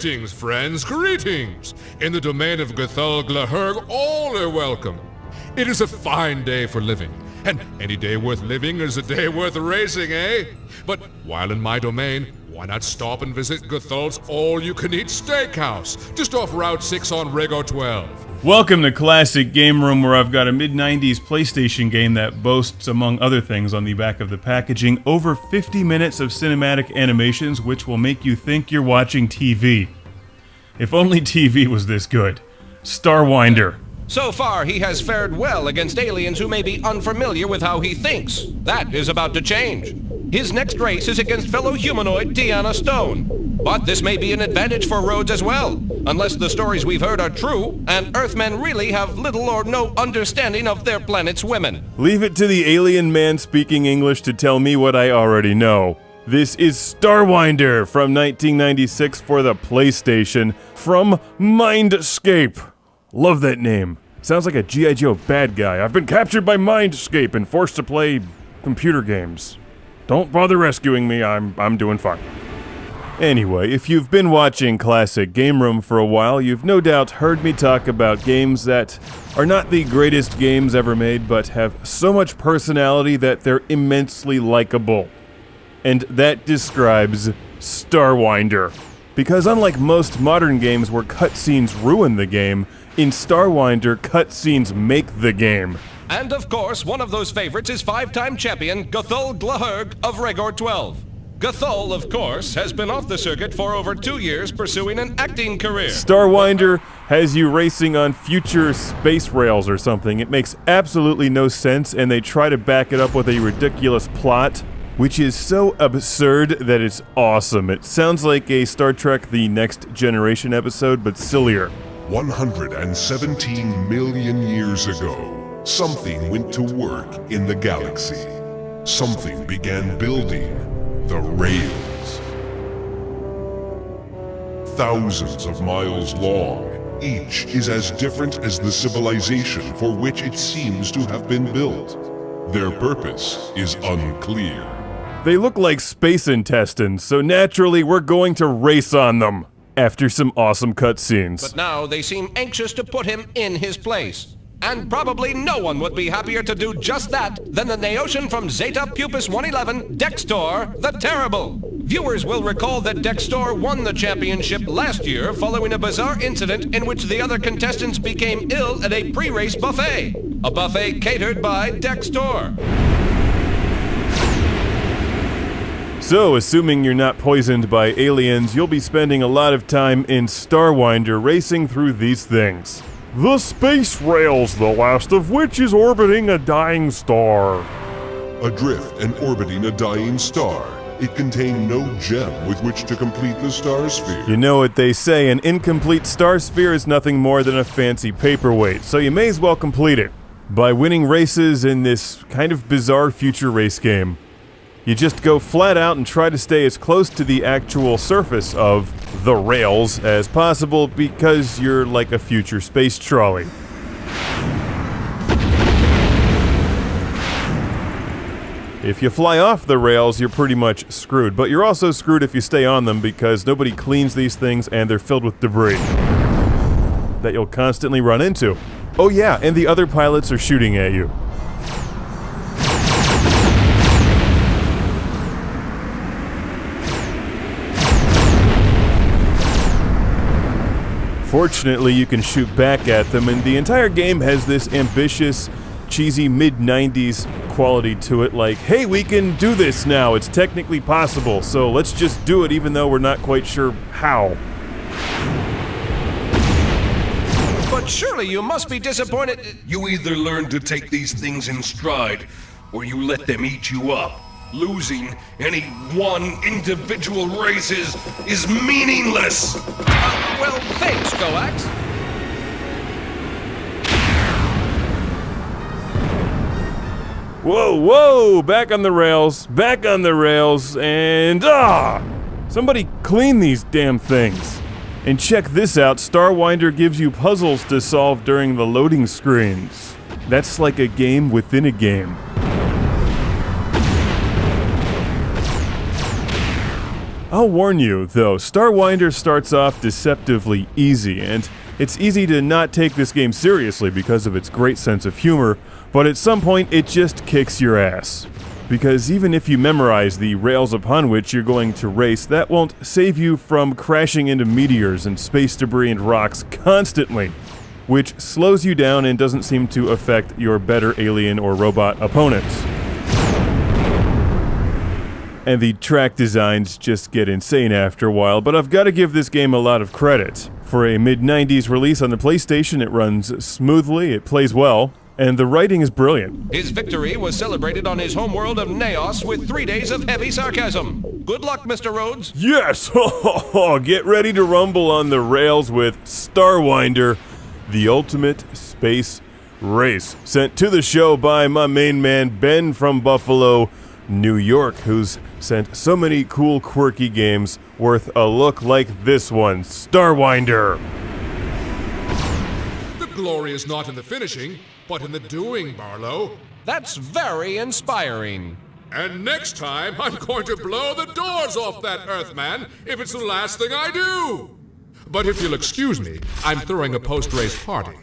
Greetings, friends, greetings! In the domain of Gthul Glahurg, all are welcome. It is a fine day for living, and any day worth living is a day worth racing, eh? But while in my domain, why not stop and visit Gthul's all-you-can-eat steakhouse, just off Route 6 on Regor 12. Welcome to Classic Game Room, where I've got a mid-90s PlayStation game that boasts, among other things on the back of the packaging, over 50 minutes of cinematic animations which will make you think you're watching TV. If only TV was this good. STARWINDER. So far, he has fared well against aliens who may be unfamiliar with how he thinks. That is about to change. His next race is against fellow humanoid Deanna Stone. But this may be an advantage for Rhodes as well, unless the stories we've heard are true, and Earthmen really have little or no understanding of their planet's women. Leave it to the alien man speaking English to tell me what I already know. This is STARWINDER from 1996 for the PlayStation, from Mindscape. Love that name. Sounds like a G.I. Joe bad guy. I've been captured by Mindscape and forced to play computer games. Don't bother rescuing me, I'm doing fine. Anyway, if you've been watching Classic Game Room for a while, you've no doubt heard me talk about games that are not the greatest games ever made, but have so much personality that they're immensely likable. And that describes STARWINDER. Because unlike most modern games where cutscenes ruin the game, in STARWINDER, cutscenes make the game. And of course, one of those favorites is five-time champion Gthul Glahurg of Regor 12. Gthul, of course, has been off the circuit for over 2 years pursuing an acting career. STARWINDER has you racing on future space rails or something. It makes absolutely no sense, and they try to back it up with a ridiculous plot, which is so absurd that it's awesome. It sounds like a Star Trek The Next Generation episode, but sillier. 117 million years ago, something went to work in the galaxy. Something began building the rails. Thousands of miles long, each is as different as the civilization for which it seems to have been built. Their purpose is unclear. They look like space intestines, so naturally we're going to race on them, after some awesome cutscenes. But now they seem anxious to put him in his place. And probably no one would be happier to do just that than the Neotian from Zeta Pupus 111, Dextor the Terrible. Viewers will recall that Dextor won the championship last year following a bizarre incident in which the other contestants became ill at a pre-race buffet. A buffet catered by Dextor. So, assuming you're not poisoned by aliens, you'll be spending a lot of time in STARWINDER racing through these things. The space rails, the last of which is orbiting a dying star. Adrift and orbiting a dying star, it contained no gem with which to complete the star sphere. You know what they say, an incomplete star sphere is nothing more than a fancy paperweight, so you may as well complete it by winning races in this kind of bizarre future race game. You just go flat out and try to stay as close to the actual surface of the rails as possible because you're like a future space trolley. If you fly off the rails, you're pretty much screwed, but you're also screwed if you stay on them because nobody cleans these things and they're filled with debris that you'll constantly run into. Oh yeah, and the other pilots are shooting at you. Fortunately, you can shoot back at them, and the entire game has this ambitious, cheesy mid-90s quality to it, like, hey, we can do this now, it's technically possible, so let's just do it even though we're not quite sure how. But surely you must be disappointed. You either learn to take these things in stride, or you let them eat you up. Losing any one individual race is meaningless! Well, thanks, Coax. Whoa, whoa! Back on the rails, and somebody clean these damn things. And check this out, STARWINDER gives you puzzles to solve during the loading screens. That's like a game within a game. I'll warn you, though, STARWINDER starts off deceptively easy, and it's easy to not take this game seriously because of its great sense of humor, but at some point it just kicks your ass. Because even if you memorize the rails upon which you're going to race, that won't save you from crashing into meteors and space debris and rocks constantly, which slows you down and doesn't seem to affect your better alien or robot opponents. And the track designs just get insane after a while, but I've got to give this game a lot of credit. For a mid-90s release on the PlayStation, it runs smoothly, it plays well, and the writing is brilliant. His victory was celebrated on his homeworld of Naos with 3 days of heavy sarcasm. Good luck, Mr. Rhodes. Yes! Get ready to rumble on the rails with STARWINDER, the ultimate space race. Sent to the show by my main man, Ben from Buffalo, New York, who's sent so many cool, quirky games worth a look like this one, STARWINDER. The glory is not in the finishing, but in the doing, Barlow. That's very inspiring. And next time, I'm going to blow the doors off that Earthman if it's the last thing I do. But if you'll excuse me, I'm throwing a post-race party.